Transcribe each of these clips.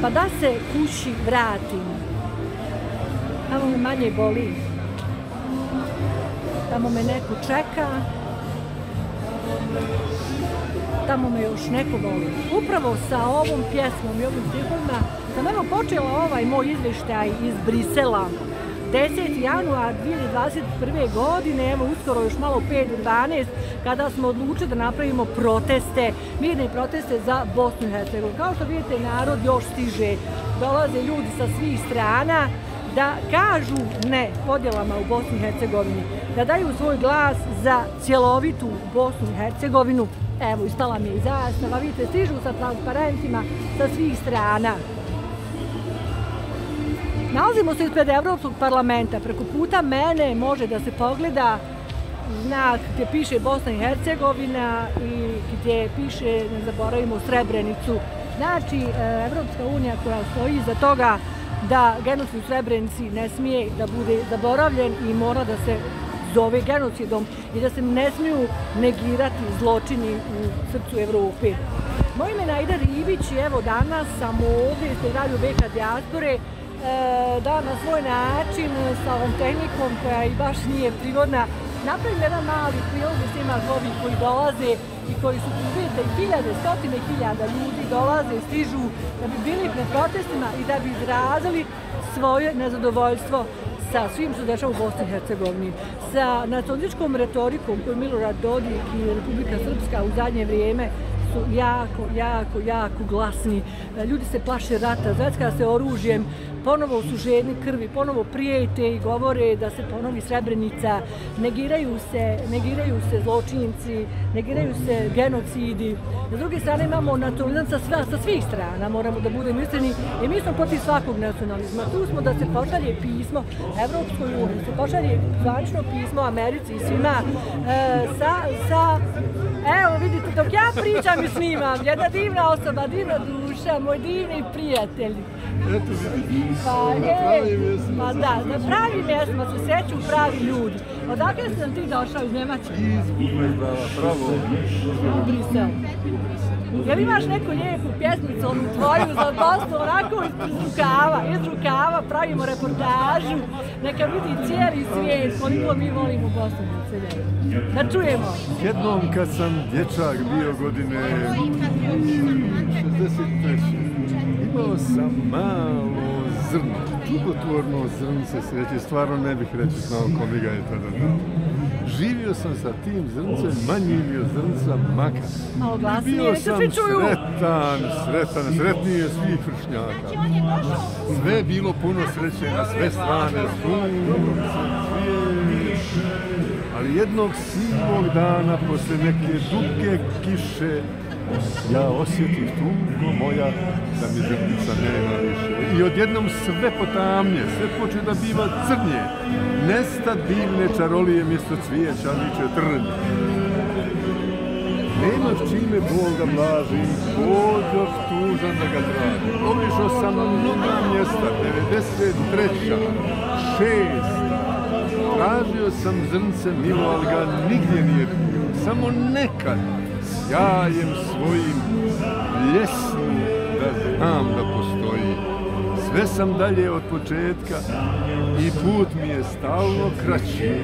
pa da se kući vratim. Tamo me manje boli. Tamo me neko čeka. Tamo me još neko voli. Upravo sa ovom pjesmom i ovim stihovima sam evo počela ovaj moj izvještaj iz Brisela. 10. januar 2021. godine, evo uskoro još malo 5 do 12, kada smo odlučili da napravimo proteste, mirne proteste za Bosnu i Hercegovinu. Kao što vidite, narod još stiže, dolaze ljudi sa svih strana da kažu ne podjelama u Bosni i Hercegovini, da daju svoj glas za cjelovitu Bosnu i Hercegovinu. Evo, ispala mi je i zastava, vidite, stižu sa transparentima sa svih strana. Nalazimo se ispred Evropskog parlamenta. Preko puta mene može da se pogleda znak gdje piše Bosna i Hercegovina i gdje piše, ne zaboravimo, Srebrenicu. Znači, Evropska unija koja stoji iza toga da genocid u Srebrenici ne smije da bude zaboravljen i mora da se zove genocidom i da se ne smiju negirati zločini u srcu Evrope. Moje ime je Naida Ribić i evo danas sam ovdje ispred Radio BK Dijaspore da na svoj način sa ovom tehnikom koja i baš nije prigodna napravim jedan mali prilog s svima ovih koji dolaze i koji su vidite hiljade, stotine hiljada ljudi dolaze, stižu da bi bili pred protestima i da bi izrazili svoje nezadovoljstvo sa svim što se dešava u Bosni i Hercegovini, sa nacionalističkom retorikom koju Milorad Dodik i Republika Srpska u zadnje vrijeme su jako glasni. Ljudi se plaše rata, zvecka se oružjem, ponovo su žedni krvi, ponovo prijete i govore da se ponovi Srebrenica, negiraju se zločinci, negiraju se genocidi. S druge strane imamo nacionalizam sa svih strana, moramo da budemo iskreni, i mi smo protiv svakog nacionalizma. Tu smo da se pošalje pismo Evropskoj uniji, da se pošalje zvanično pismo Americi i svima evo vidite, dok ja pričam i snimam, jedna divna osoba, divna duša, moj divni prijatelj. Eto vidi, na pravim mjestima. Pa da, na pravim mjestima se sreću pravi ljudi. Odakle sam ti došao iz Njemačke? Iz Bundesbrava, pravo. U Brisel. Jel imaš neku lijepu pjesmicu, onu tvoju za Bosnu, onako iz rukava pravimo reportažu, neka vidi cijeli svijet koliko mi volimo Bosnu i Hercegovinu. Da čujemo. Jednom kad sam dječak bio godine 63. Imao sam malo zrno, čudotvorno zrnce sreće, stvarno ne bih reći znao ko mi ga je tada dao. Živio sam sa tim zrncem, manji bio zrnca maka. Malo glasnije, Bio sam sretniji je svih vršnjaka. Sve je bilo puno sreće na sve strane, ali jednog sivog dana, posle neke duge kiše, ja osjetih tugo moja da mi zrnica nema više. I odjednom sve potamnje, sve počne da biva crnje. Nesta divne čarolije mjesto cvijeća liče trnje. Nemaš čime Boga blaži, pođoh tužan da ga tražim. Obišao sam mnoga mjesta, 93. 6. Tražio sam zrnce milo, ali ga nigdje nije bilo. Samo nekad jajem svojim ljesnu da znam da postoji. Sve sam dalje od početka i put mi je stalno kraći,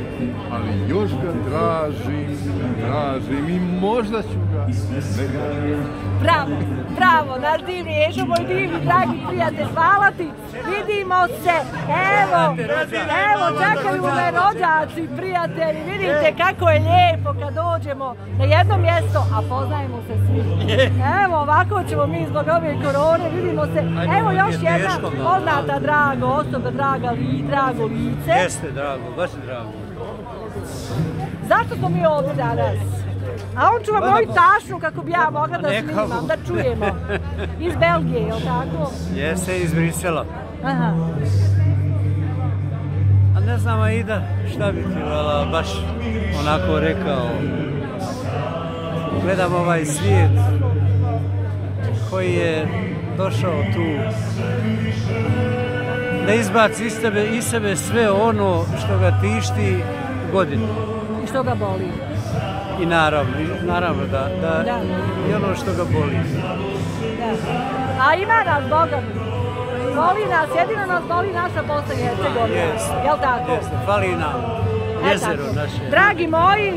ali još ga tražim i možda ću ga nekada. Bravo, naš divni Ježo, moj divni, dragi prijatelj, hvala ti, vidimo se, evo, čekaju me rođaci, prijatelji, vidite kako je lijepo kad dođemo na jedno mjesto, a poznajemo se svi. Evo, ovako ćemo mi zbog ove korone, vidimo se, evo još jedna poznata draga osoba, drago lice. Jeste drago, baš je drago. Zašto smo mi ovdje danas? A on čuva moju tašnu kako bi ja mogla da snimam, da čujemo. Iz Belgije, je li tako? Jeste, iz Brisela. Aha. A ne znam, Aida, šta bi ti baš onako rekao. Gledam ovaj svijet koji je došao tu da izbaci iz sebe sve ono što ga tišti godinu. I što ga boli? I naravno da i ono što ga boli. Da. A ima nas, Boga mi. Voli nas, jedino nas voli naša Bosna i Hercegovina. Jel tako? Jeste, fali nam jezero naše. Dragi moji,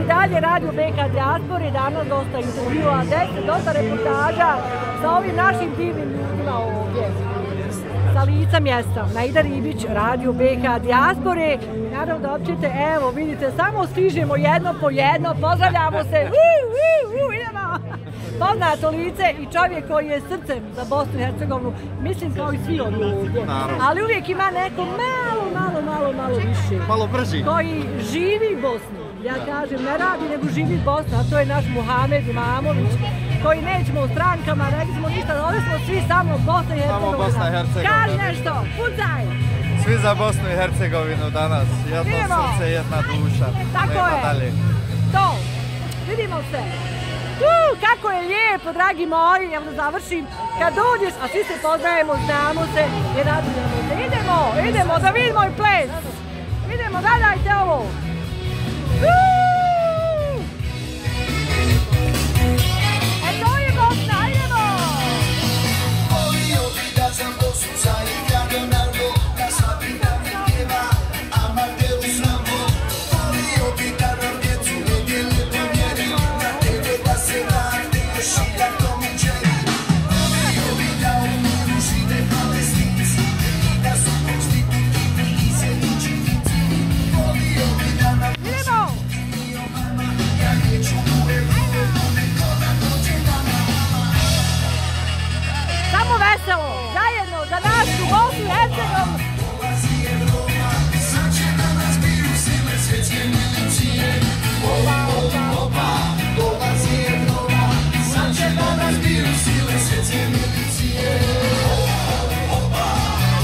i dalje radio BK Dijaspore, danas dosta intervjua, dosta reportaža sa ovim našim divnim ljudima ovdje. Sa lica mjesta, Naida Ribić, radio BK Dijaspore. Naravno da općete, evo vidite, samo stižemo jedno po jedno, pozdravljamo se, idemo! Poznato lice i čovjek koji je srcem za Bosnu i Hercegovinu, mislim kao i svi oni ovdje. Ali uvijek ima neko malo više. Malo brži. Koji živi Bosnu. Ja kažem, ne radi nego živi Bosnu, a to je naš Muhamed Imamović, koji nećemo u strankama, rekli smo ništa, ovdje smo svi samo Bosna i Hercegovina. Samo Bosna i Hercegovina. Kaži nešto, pucaj! Svi za Bosnu i Hercegovinu danas, jedno srce, jedna duša. Tako je. Dalje. To, vidimo se. Kako je lijepo, dragi moji, ja da završim. Kad dođeš, a svi se poznajemo, znamo se i radujemo se. Idemo da vidimo i ples. Idemo, gledajte ovo. E to je Bosna, idemo! Volio bi da sam Bosnu za Leonardo, da svaki dan mi pjeva Amadeus Rambo. Volio bi da nam djecu nedjelje pomjeri, na tebe da se vrati još i da to mi čeri. Volio bi da u miru žive Palestinci i da su konstitutivni i sjedničinici. Volio bi da nam samo veselo, zajedno za našu Bosnu i Hercegovinu. Sad će da nas biju sile svjetske milicije. Dolazi Evropa, sad će da nas biju sile svjetske milicije.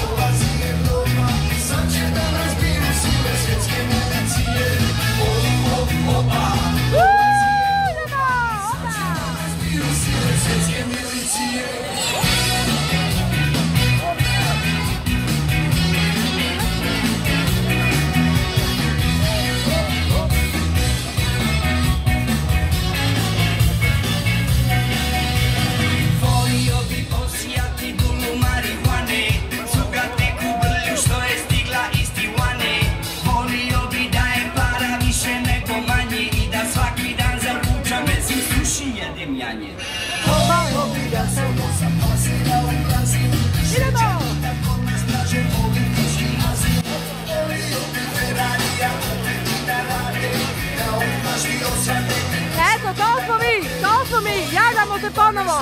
Dolazi Evropa, sad će da nas biju sile svjetske milicije. Svjetske milicije. Volio bi posijati dulu marihuane, cugate kubrlju što je stigla iz Tijuane. Volio bi da je para više nego manje i da svaki dan zavučam bez i suši jedem janje. Volio bi da se zapasila u Brazil, idemo! Da kod nas traže politički azil. Volio bi Ferrarija, da rade, da umaži osade. Eto, to smo mi, javljamo se ponovo!